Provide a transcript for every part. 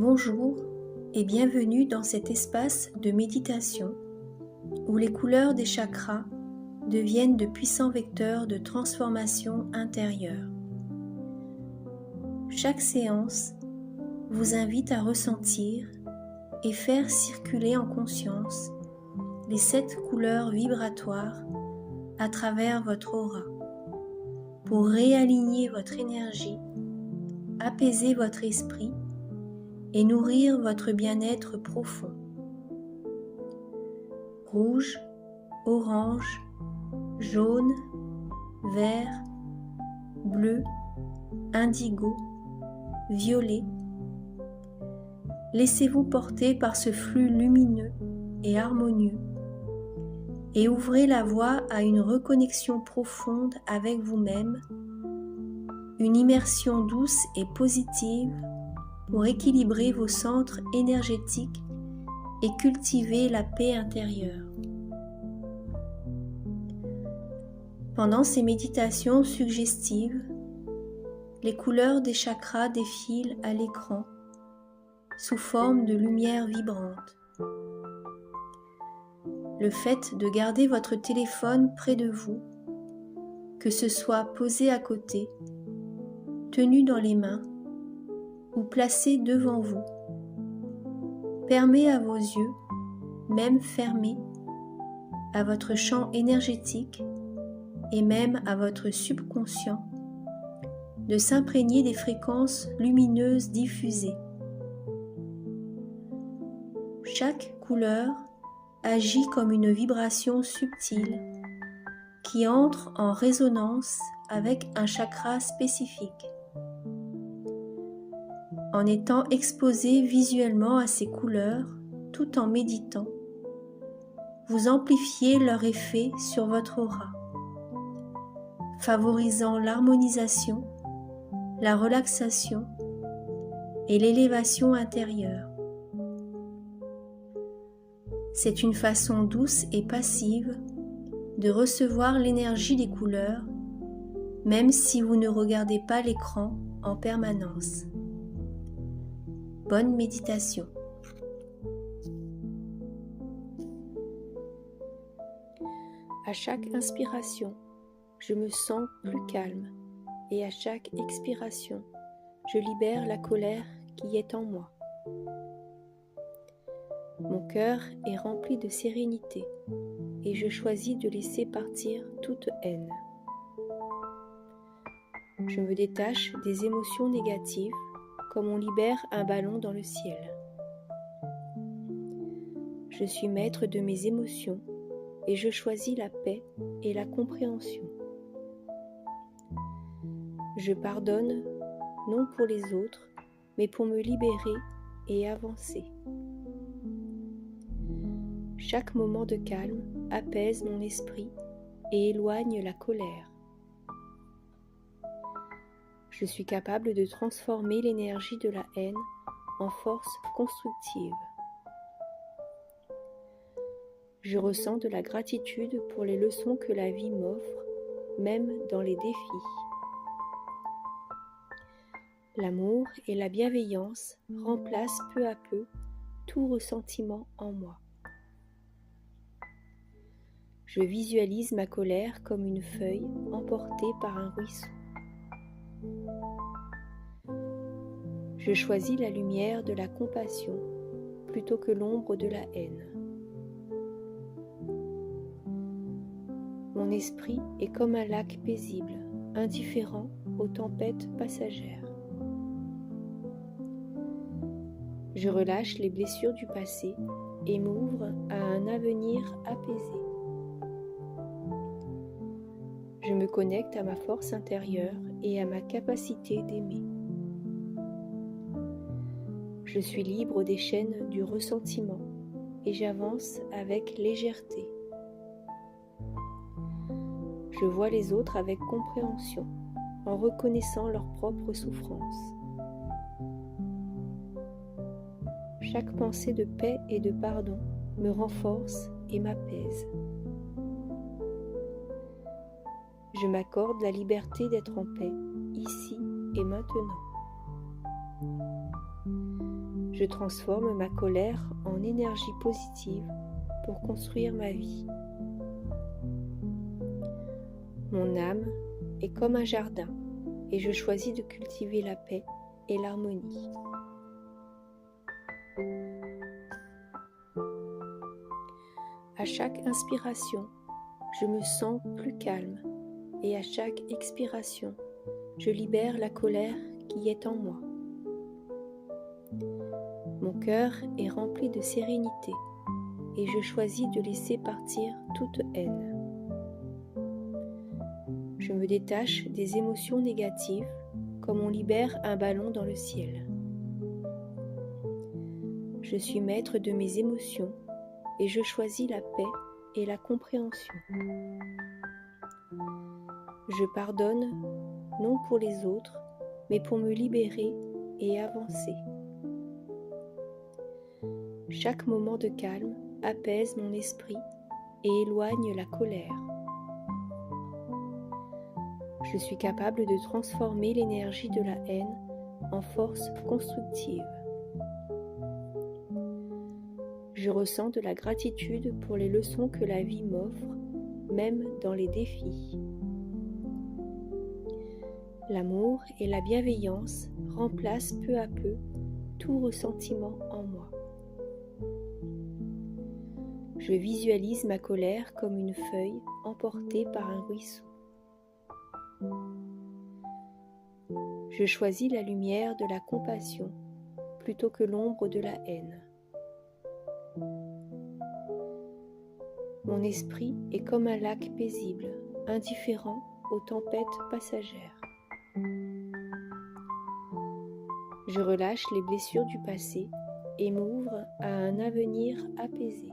Bonjour et bienvenue dans cet espace de méditation où les couleurs des chakras deviennent de puissants vecteurs de transformation intérieure. Chaque séance vous invite à ressentir et faire circuler en conscience les 7 couleurs vibratoires à travers votre aura pour réaligner votre énergie, apaiser votre esprit et nourrir votre bien-être profond. Rouge, orange, jaune, vert, bleu, indigo, violet. Laissez-vous porter par ce flux lumineux et harmonieux et ouvrez la voie à une reconnexion profonde avec vous-même, une immersion douce et positive pour équilibrer vos centres énergétiques et cultiver la paix intérieure. Pendant ces méditations suggestives, les couleurs des chakras défilent à l'écran sous forme de lumière vibrante. Le fait de garder votre téléphone près de vous, que ce soit posé à côté, tenu dans les mains ou placé devant vous, permet à vos yeux, même fermés, à votre champ énergétique et même à votre subconscient, de s'imprégner des fréquences lumineuses diffusées. Chaque couleur agit comme une vibration subtile qui entre en résonance avec un chakra spécifique. En étant exposé visuellement à ces couleurs tout en méditant, vous amplifiez leur effet sur votre aura, favorisant l'harmonisation, la relaxation et l'élévation intérieure. C'est une façon douce et passive de recevoir l'énergie des couleurs, même si vous ne regardez pas l'écran en permanence. Bonne méditation. À chaque inspiration, je me sens plus calme et à chaque expiration, je libère la colère qui est en moi. Mon cœur est rempli de sérénité et je choisis de laisser partir toute haine. Je me détache des émotions négatives comme on libère un ballon dans le ciel. Je suis maître de mes émotions et je choisis la paix et la compréhension. Je pardonne, non pour les autres, mais pour me libérer et avancer. Chaque moment de calme apaise mon esprit et éloigne la colère. Je suis capable de transformer l'énergie de la haine en force constructive. Je ressens de la gratitude pour les leçons que la vie m'offre, même dans les défis. L'amour et la bienveillance remplacent peu à peu tout ressentiment en moi. Je visualise ma colère comme une feuille emportée par un ruisseau. Je choisis la lumière de la compassion plutôt que l'ombre de la haine. Mon esprit est comme un lac paisible, indifférent aux tempêtes passagères. Je relâche les blessures du passé et m'ouvre à un avenir apaisé. Je me connecte à ma force intérieure et à ma capacité d'aimer. Je suis libre des chaînes du ressentiment et j'avance avec légèreté. Je vois les autres avec compréhension en reconnaissant leur propre souffrance. Chaque pensée de paix et de pardon me renforce et m'apaise. Je m'accorde la liberté d'être en paix, ici et maintenant. Je transforme ma colère en énergie positive pour construire ma vie. Mon âme est comme un jardin et je choisis de cultiver la paix et l'harmonie. À chaque inspiration, je me sens plus calme et à chaque expiration, je libère la colère qui est en moi. Mon cœur est rempli de sérénité et je choisis de laisser partir toute haine. Je me détache des émotions négatives comme on libère un ballon dans le ciel. Je suis maître de mes émotions et je choisis la paix et la compréhension. Je pardonne, non pour les autres, mais pour me libérer et avancer. Chaque moment de calme apaise mon esprit et éloigne la colère. Je suis capable de transformer l'énergie de la haine en force constructive. Je ressens de la gratitude pour les leçons que la vie m'offre, même dans les défis. L'amour et la bienveillance remplacent peu à peu tout ressentiment en moi. Je visualise ma colère comme une feuille emportée par un ruisseau. Je choisis la lumière de la compassion plutôt que l'ombre de la haine. Mon esprit est comme un lac paisible, indifférent aux tempêtes passagères. Je relâche les blessures du passé et m'ouvre à un avenir apaisé.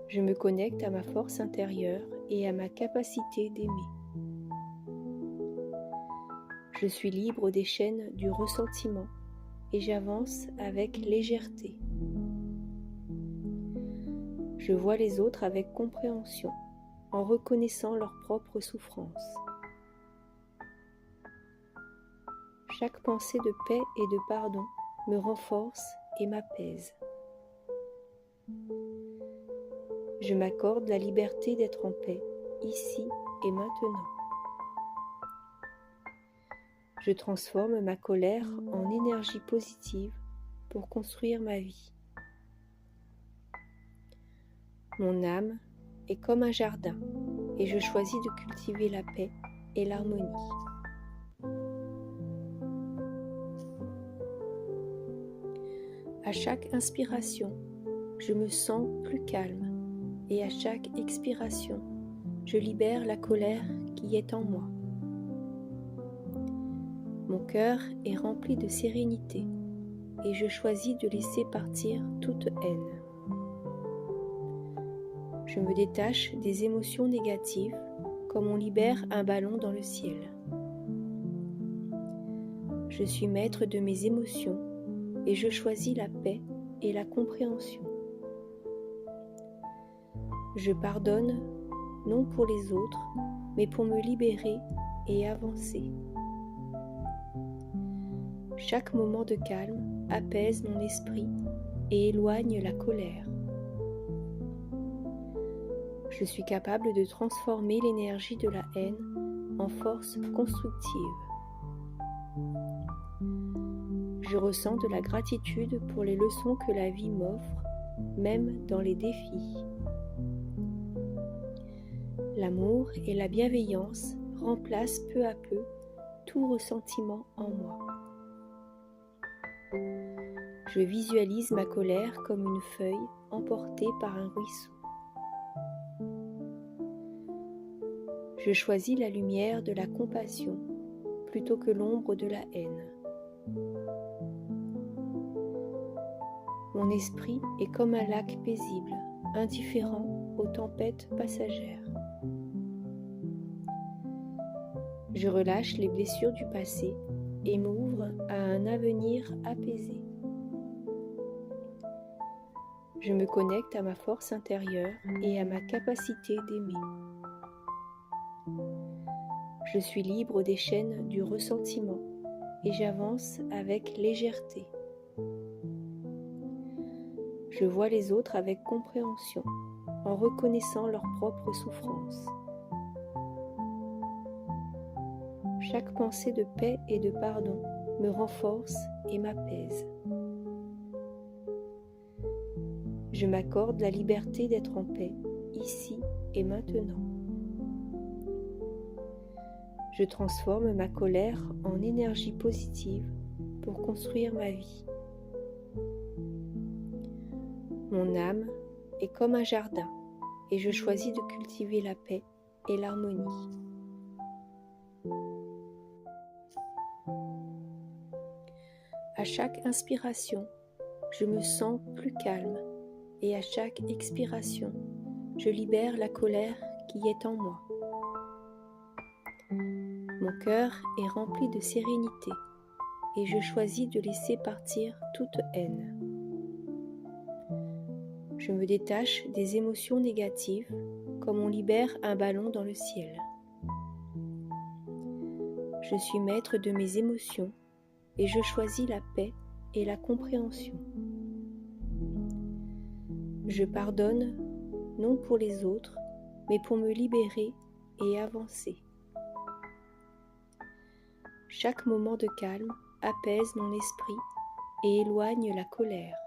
Je me connecte à ma force intérieure et à ma capacité d'aimer. Je suis libre des chaînes du ressentiment et j'avance avec légèreté. Je vois les autres avec compréhension, en reconnaissant leur propre souffrance. Chaque pensée de paix et de pardon me renforce et m'apaise. Je m'accorde la liberté d'être en paix, ici et maintenant. Je transforme ma colère en énergie positive pour construire ma vie. Mon âme est comme un jardin et je choisis de cultiver la paix et l'harmonie. À chaque inspiration, je me sens plus calme et à chaque expiration, je libère la colère qui est en moi. Mon cœur est rempli de sérénité et je choisis de laisser partir toute haine. Je me détache des émotions négatives comme on libère un ballon dans le ciel. Je suis maître de mes émotions et je choisis la paix et la compréhension. Je pardonne, non pour les autres, mais pour me libérer et avancer. Chaque moment de calme apaise mon esprit et éloigne la colère. Je suis capable de transformer l'énergie de la haine en force constructive. Je ressens de la gratitude pour les leçons que la vie m'offre, même dans les défis. L'amour et la bienveillance remplacent peu à peu tout ressentiment en moi. Je visualise ma colère comme une feuille emportée par un ruisseau. Je choisis la lumière de la compassion plutôt que l'ombre de la haine. Mon esprit est comme un lac paisible, indifférent aux tempêtes passagères. Je relâche les blessures du passé et m'ouvre à un avenir apaisé. Je me connecte à ma force intérieure et à ma capacité d'aimer. Je suis libre des chaînes du ressentiment et j'avance avec légèreté. Je vois les autres avec compréhension, en reconnaissant leur propre souffrance. Chaque pensée de paix et de pardon me renforce et m'apaise. Je m'accorde la liberté d'être en paix, ici et maintenant. Je transforme ma colère en énergie positive pour construire ma vie. Mon âme est comme un jardin et je choisis de cultiver la paix et l'harmonie. À chaque inspiration, je me sens plus calme et à chaque expiration, je libère la colère qui est en moi. Mon cœur est rempli de sérénité et je choisis de laisser partir toute haine. Je me détache des émotions négatives comme on libère un ballon dans le ciel. Je suis maître de mes émotions et je choisis la paix et la compréhension. Je pardonne, non pour les autres, mais pour me libérer et avancer. Chaque moment de calme apaise mon esprit et éloigne la colère.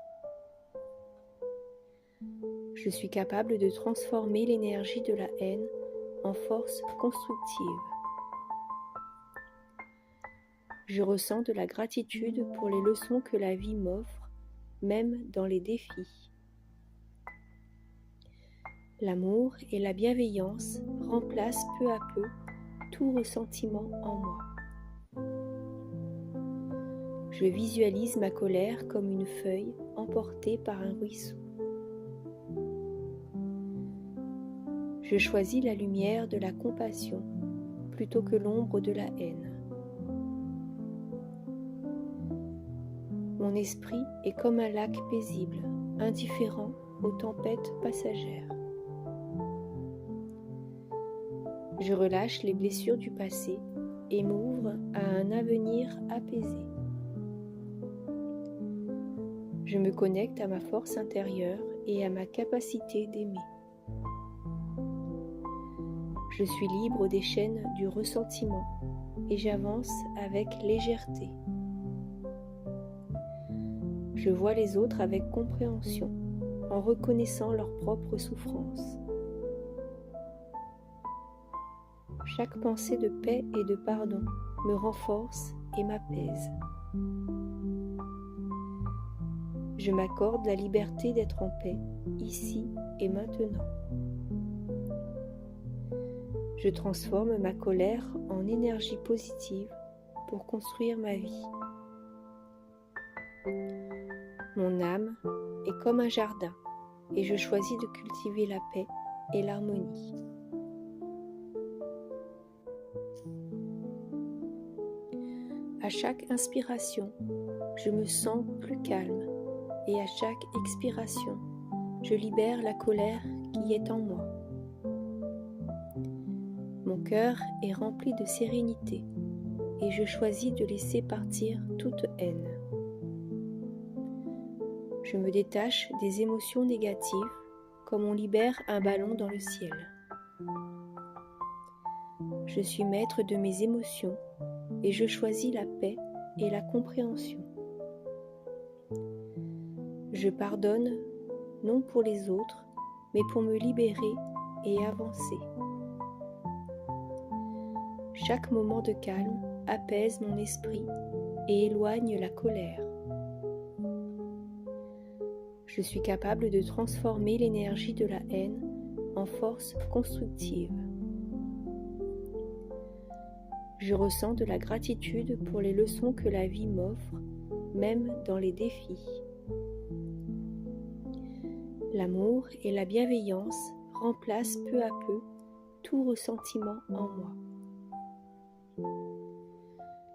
Je suis capable de transformer l'énergie de la haine en force constructive. Je ressens de la gratitude pour les leçons que la vie m'offre, même dans les défis. L'amour et la bienveillance remplacent peu à peu tout ressentiment en moi. Je visualise ma colère comme une feuille emportée par un ruisseau. Je choisis la lumière de la compassion plutôt que l'ombre de la haine. Mon esprit est comme un lac paisible, indifférent aux tempêtes passagères. Je relâche les blessures du passé et m'ouvre à un avenir apaisé. Je me connecte à ma force intérieure et à ma capacité d'aimer. Je suis libre des chaînes du ressentiment et j'avance avec légèreté. Je vois les autres avec compréhension, en reconnaissant leur propre souffrance. Chaque pensée de paix et de pardon me renforce et m'apaise. Je m'accorde la liberté d'être en paix, ici et maintenant. Je transforme ma colère en énergie positive pour construire ma vie. Mon âme est comme un jardin et je choisis de cultiver la paix et l'harmonie. À chaque inspiration, je me sens plus calme et à chaque expiration, je libère la colère qui est en moi. Mon cœur est rempli de sérénité et je choisis de laisser partir toute haine. Je me détache des émotions négatives comme on libère un ballon dans le ciel. Je suis maître de mes émotions et je choisis la paix et la compréhension. Je pardonne, non pour les autres, mais pour me libérer et avancer. Chaque moment de calme apaise mon esprit et éloigne la colère. Je suis capable de transformer l'énergie de la haine en force constructive. Je ressens de la gratitude pour les leçons que la vie m'offre, même dans les défis. L'amour et la bienveillance remplacent peu à peu tout ressentiment en moi.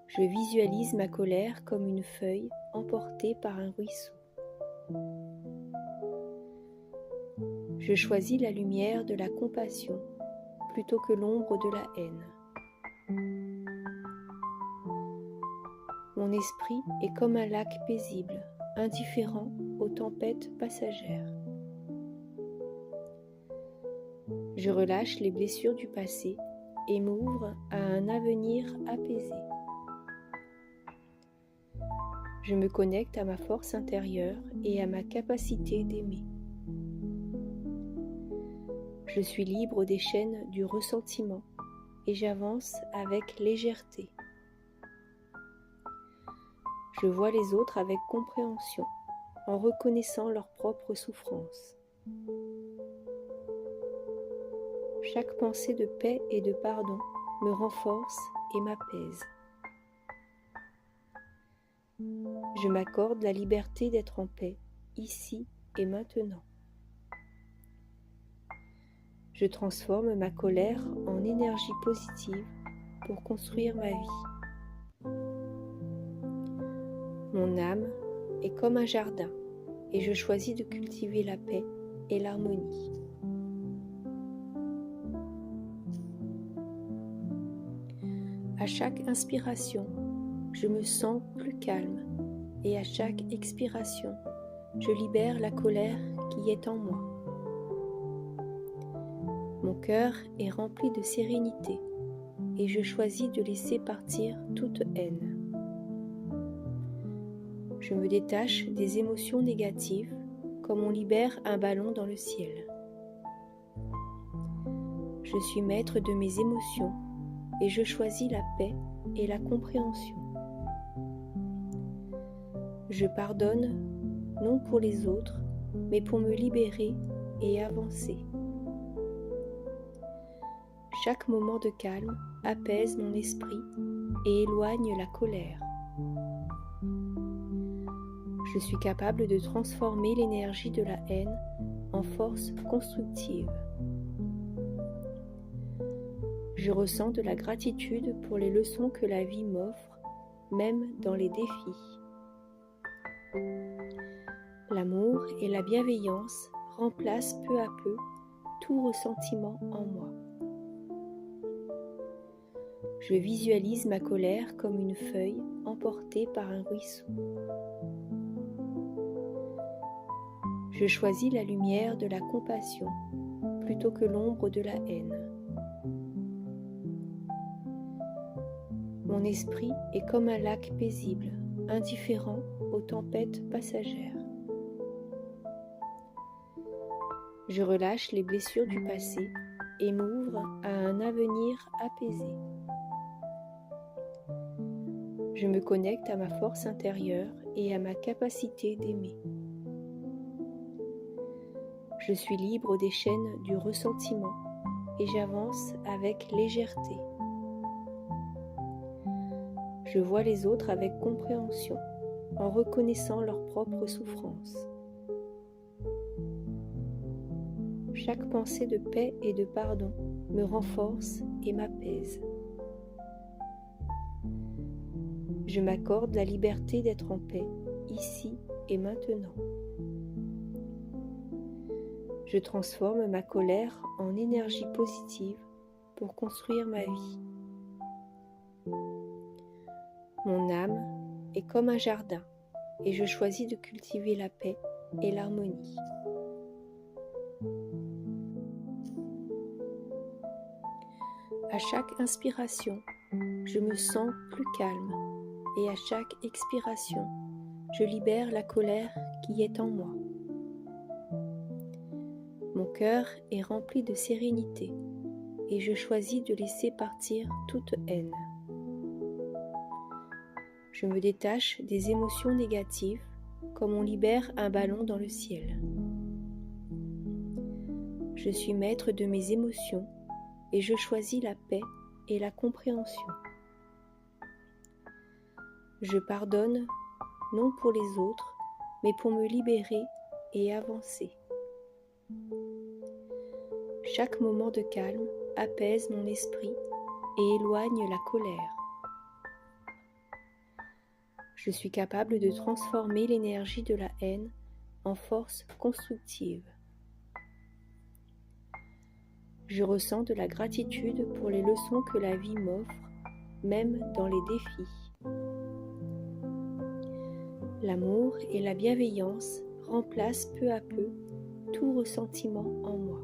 Je visualise ma colère comme une feuille emportée par un ruisseau. Je choisis la lumière de la compassion plutôt que l'ombre de la haine. Mon esprit est comme un lac paisible, indifférent aux tempêtes passagères. Je relâche les blessures du passé et m'ouvre à un avenir apaisé. Je me connecte à ma force intérieure et à ma capacité d'aimer. Je suis libre des chaînes du ressentiment et j'avance avec légèreté. Je vois les autres avec compréhension, en reconnaissant leur propre souffrance. Chaque pensée de paix et de pardon me renforce et m'apaise. Je m'accorde la liberté d'être en paix, ici et maintenant. Je transforme ma colère en énergie positive pour construire ma vie. Mon âme est comme un jardin et je choisis de cultiver la paix et l'harmonie. À chaque inspiration, je me sens plus calme et à chaque expiration, je libère la colère qui est en moi. Mon cœur est rempli de sérénité et je choisis de laisser partir toute haine. Je me détache des émotions négatives comme on libère un ballon dans le ciel. Je suis maître de mes émotions et je choisis la paix et la compréhension. Je pardonne, non pour les autres, mais pour me libérer et avancer. Chaque moment de calme apaise mon esprit et éloigne la colère. Je suis capable de transformer l'énergie de la haine en force constructive. Je ressens de la gratitude pour les leçons que la vie m'offre, même dans les défis. L'amour et la bienveillance remplacent peu à peu tout ressentiment en moi. Je visualise ma colère comme une feuille emportée par un ruisseau. Je choisis la lumière de la compassion plutôt que l'ombre de la haine. Mon esprit est comme un lac paisible, indifférent aux tempêtes passagères. Je relâche les blessures du passé et m'ouvre à un avenir apaisé. Je me connecte à ma force intérieure et à ma capacité d'aimer. Je suis libre des chaînes du ressentiment et j'avance avec légèreté. Je vois les autres avec compréhension, en reconnaissant leur propre souffrance. Chaque pensée de paix et de pardon me renforce et m'apaise. Je m'accorde la liberté d'être en paix, ici et maintenant. Je transforme ma colère en énergie positive pour construire ma vie. Mon âme est comme un jardin et je choisis de cultiver la paix et l'harmonie. À chaque inspiration, je me sens plus calme et à chaque expiration, je libère la colère qui est en moi. Mon cœur est rempli de sérénité et je choisis de laisser partir toute haine. Je me détache des émotions négatives comme on libère un ballon dans le ciel. Je suis maître de mes émotions et je choisis la paix et la compréhension. Je pardonne, non pour les autres, mais pour me libérer et avancer. Chaque moment de calme apaise mon esprit et éloigne la colère. Je suis capable de transformer l'énergie de la haine en force constructive. Je ressens de la gratitude pour les leçons que la vie m'offre, même dans les défis. L'amour et la bienveillance remplacent peu à peu tout ressentiment en moi.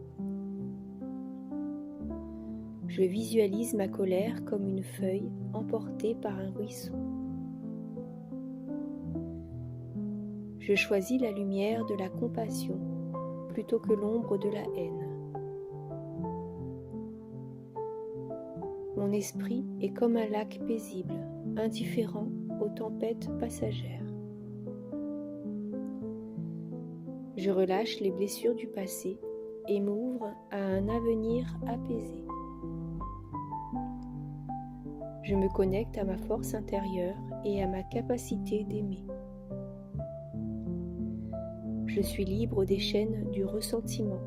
Je visualise ma colère comme une feuille emportée par un ruisseau. Je choisis la lumière de la compassion plutôt que l'ombre de la haine. Mon esprit est comme un lac paisible, indifférent aux tempêtes passagères. Je relâche les blessures du passé et m'ouvre à un avenir apaisé. Je me connecte à ma force intérieure et à ma capacité d'aimer. Je suis libre des chaînes du ressentiment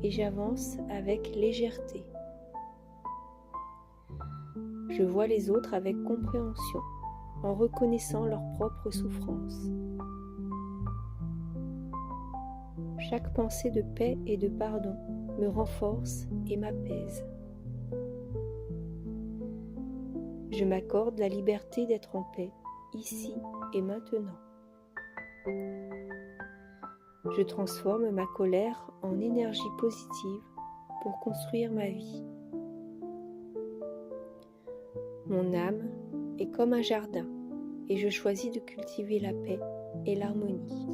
et j'avance avec légèreté. Je vois les autres avec compréhension, en reconnaissant leur propre souffrance. Chaque pensée de paix et de pardon me renforce et m'apaise. Je m'accorde la liberté d'être en paix, ici et maintenant. Je transforme ma colère en énergie positive pour construire ma vie. Mon âme est comme un jardin et je choisis de cultiver la paix et l'harmonie.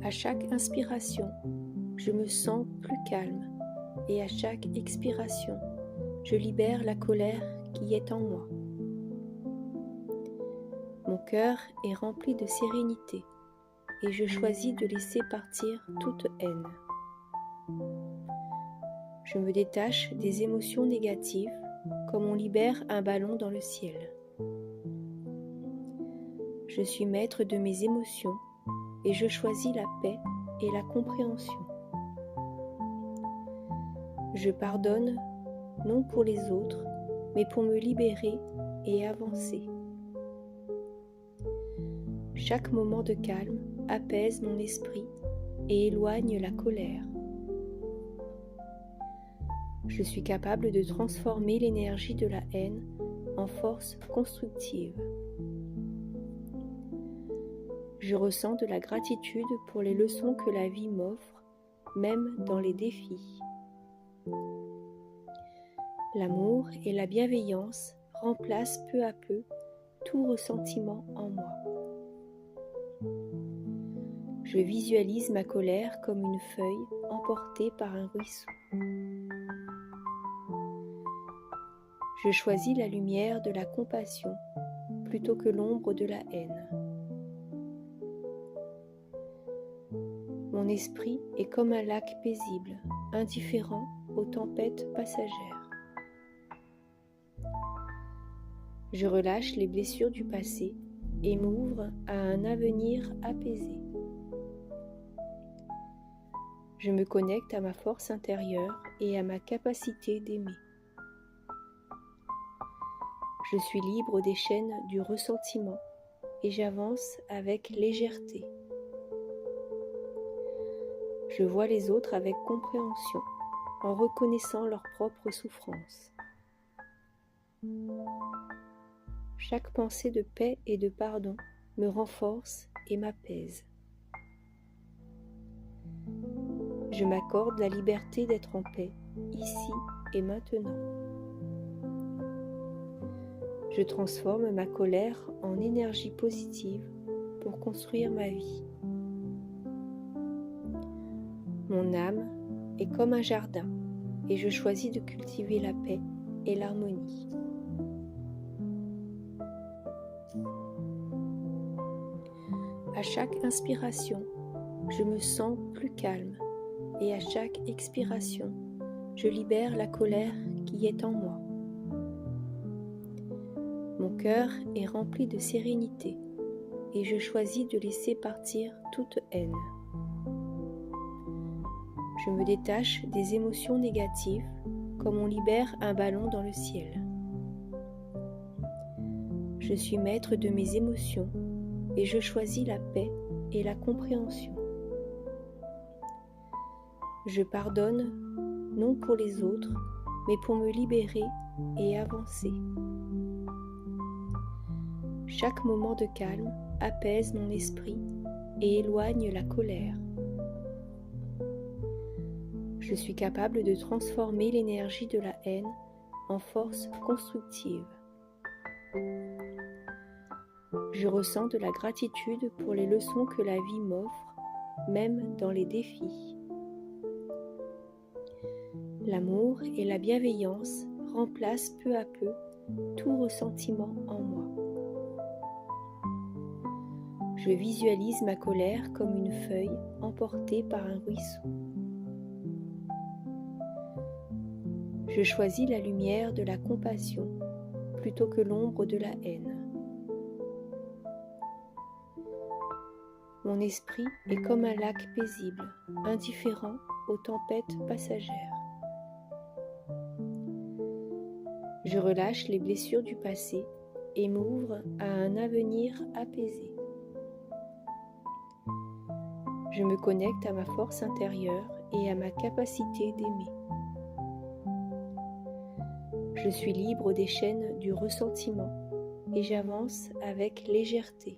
À chaque inspiration, je me sens plus calme et à chaque expiration, je libère la colère qui est en moi. Mon cœur est rempli de sérénité et je choisis de laisser partir toute haine. Je me détache des émotions négatives comme on libère un ballon dans le ciel. Je suis maître de mes émotions et je choisis la paix et la compréhension. Je pardonne non pour les autres, mais pour me libérer et avancer. Chaque moment de calme apaise mon esprit et éloigne la colère. Je suis capable de transformer l'énergie de la haine en force constructive. Je ressens de la gratitude pour les leçons que la vie m'offre, même dans les défis. L'amour et la bienveillance remplacent peu à peu tout ressentiment en moi. Je visualise ma colère comme une feuille emportée par un ruisseau. Je choisis la lumière de la compassion plutôt que l'ombre de la haine. Mon esprit est comme un lac paisible, indifférent aux tempêtes passagères. Je relâche les blessures du passé et m'ouvre à un avenir apaisé. Je me connecte à ma force intérieure et à ma capacité d'aimer. Je suis libre des chaînes du ressentiment et j'avance avec légèreté. Je vois les autres avec compréhension, en reconnaissant leur propre souffrance. Chaque pensée de paix et de pardon me renforce et m'apaise. Je m'accorde la liberté d'être en paix, ici et maintenant. Je transforme ma colère en énergie positive pour construire ma vie. Mon âme est comme un jardin et je choisis de cultiver la paix et l'harmonie. À chaque inspiration, je me sens plus calme et à chaque expiration, je libère la colère qui est en moi. Mon cœur est rempli de sérénité et je choisis de laisser partir toute haine. Je me détache des émotions négatives comme on libère un ballon dans le ciel. Je suis maître de mes émotions et je choisis la paix et la compréhension. Je pardonne non pour les autres, mais pour me libérer et avancer. Chaque moment de calme apaise mon esprit et éloigne la colère. Je suis capable de transformer l'énergie de la haine en force constructive. Je ressens de la gratitude pour les leçons que la vie m'offre, même dans les défis. L'amour et la bienveillance remplacent peu à peu tout ressentiment en moi. Je visualise ma colère comme une feuille emportée par un ruisseau. Je choisis la lumière de la compassion plutôt que l'ombre de la haine. Mon esprit est comme un lac paisible, indifférent aux tempêtes passagères. Je relâche les blessures du passé et m'ouvre à un avenir apaisé. Je me connecte à ma force intérieure et à ma capacité d'aimer. Je suis libre des chaînes du ressentiment et j'avance avec légèreté.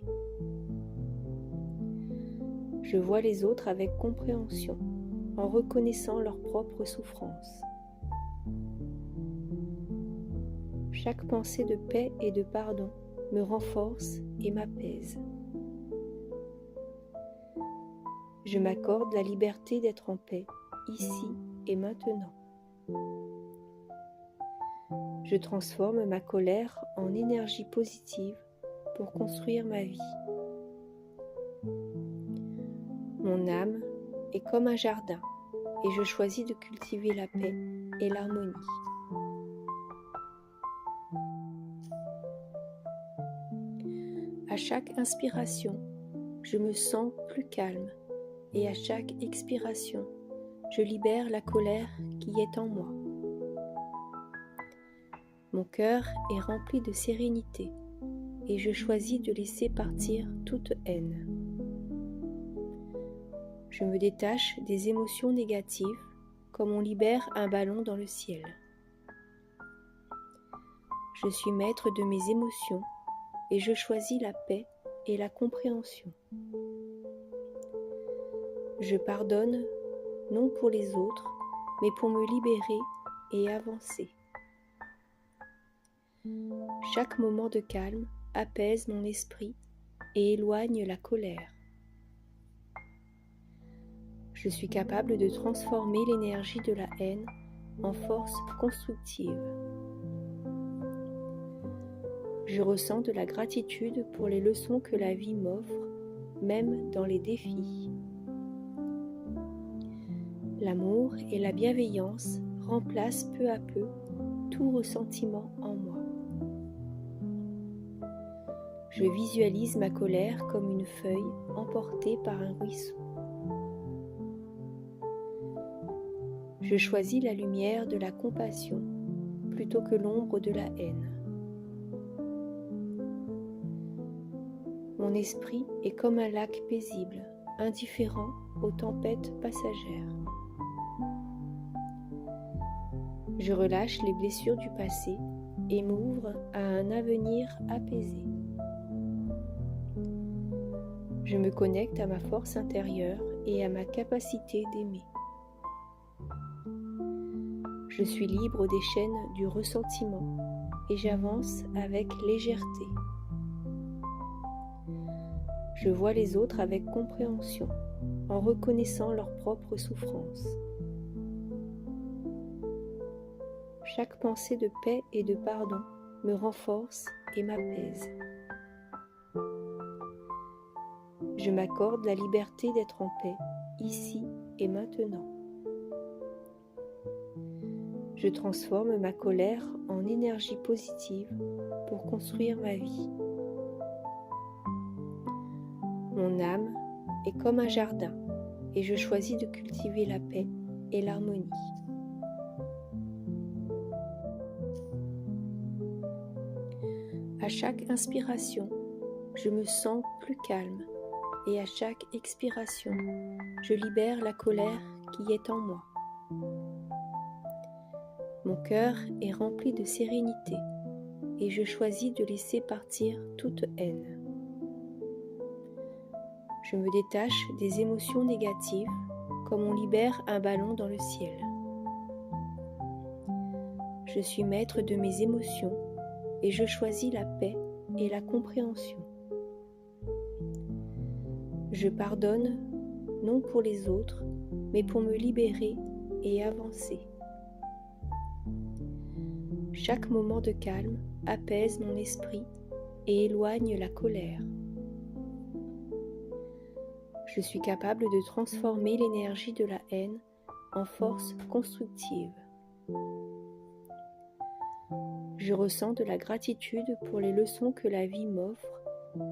Je vois les autres avec compréhension, en reconnaissant leur propre souffrance. Chaque pensée de paix et de pardon me renforce et m'apaise. Je m'accorde la liberté d'être en paix, ici et maintenant. Je transforme ma colère en énergie positive pour construire ma vie. Mon âme est comme un jardin et je choisis de cultiver la paix et l'harmonie. À chaque inspiration, je me sens plus calme et à chaque expiration, je libère la colère qui est en moi. Mon cœur est rempli de sérénité et je choisis de laisser partir toute haine. Je me détache des émotions négatives comme on libère un ballon dans le ciel. Je suis maître de mes émotions et je choisis la paix et la compréhension. Je pardonne, non pour les autres, mais pour me libérer et avancer. Chaque moment de calme apaise mon esprit et éloigne la colère. Je suis capable de transformer l'énergie de la haine en force constructive. Je ressens de la gratitude pour les leçons que la vie m'offre, même dans les défis. L'amour et la bienveillance remplacent peu à peu tout ressentiment en moi. Je visualise ma colère comme une feuille emportée par un ruisseau. Je choisis la lumière de la compassion plutôt que l'ombre de la haine. Mon esprit est comme un lac paisible, indifférent aux tempêtes passagères. Je relâche les blessures du passé et m'ouvre à un avenir apaisé. Je me connecte à ma force intérieure et à ma capacité d'aimer. Je suis libre des chaînes du ressentiment et j'avance avec légèreté. Je vois les autres avec compréhension, en reconnaissant leur propre souffrance. Chaque pensée de paix et de pardon me renforce et m'apaise. Je m'accorde la liberté d'être en paix, ici et maintenant. Je transforme ma colère en énergie positive pour construire ma vie. Mon âme est comme un jardin et je choisis de cultiver la paix et l'harmonie. À chaque inspiration, je me sens plus calme et à chaque expiration, je libère la colère qui est en moi. Mon cœur est rempli de sérénité et je choisis de laisser partir toute haine. Je me détache des émotions négatives comme on libère un ballon dans le ciel. Je suis maître de mes émotions et je choisis la paix et la compréhension. Je pardonne non pour les autres, mais pour me libérer et avancer. Chaque moment de calme apaise mon esprit et éloigne la colère. Je suis capable de transformer l'énergie de la haine en force constructive. Je ressens de la gratitude pour les leçons que la vie m'offre,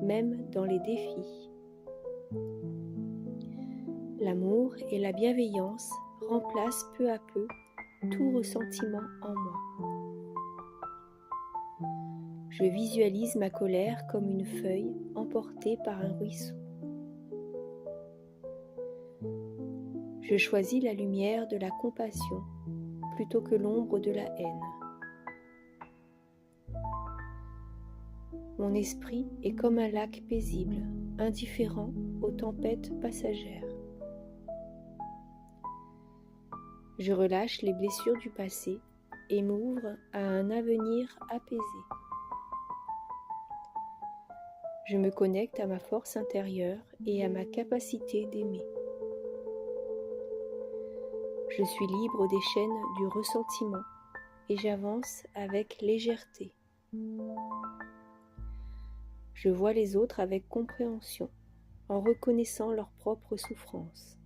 même dans les défis. L'amour et la bienveillance remplacent peu à peu tout ressentiment en moi. Je visualise ma colère comme une feuille emportée par un ruisseau. Je choisis la lumière de la compassion plutôt que l'ombre de la haine. Mon esprit est comme un lac paisible, indifférent aux tempêtes passagères. Je relâche les blessures du passé et m'ouvre à un avenir apaisé. Je me connecte à ma force intérieure et à ma capacité d'aimer. Je suis libre des chaînes du ressentiment et j'avance avec légèreté. Je vois les autres avec compréhension, en reconnaissant leur propre souffrance.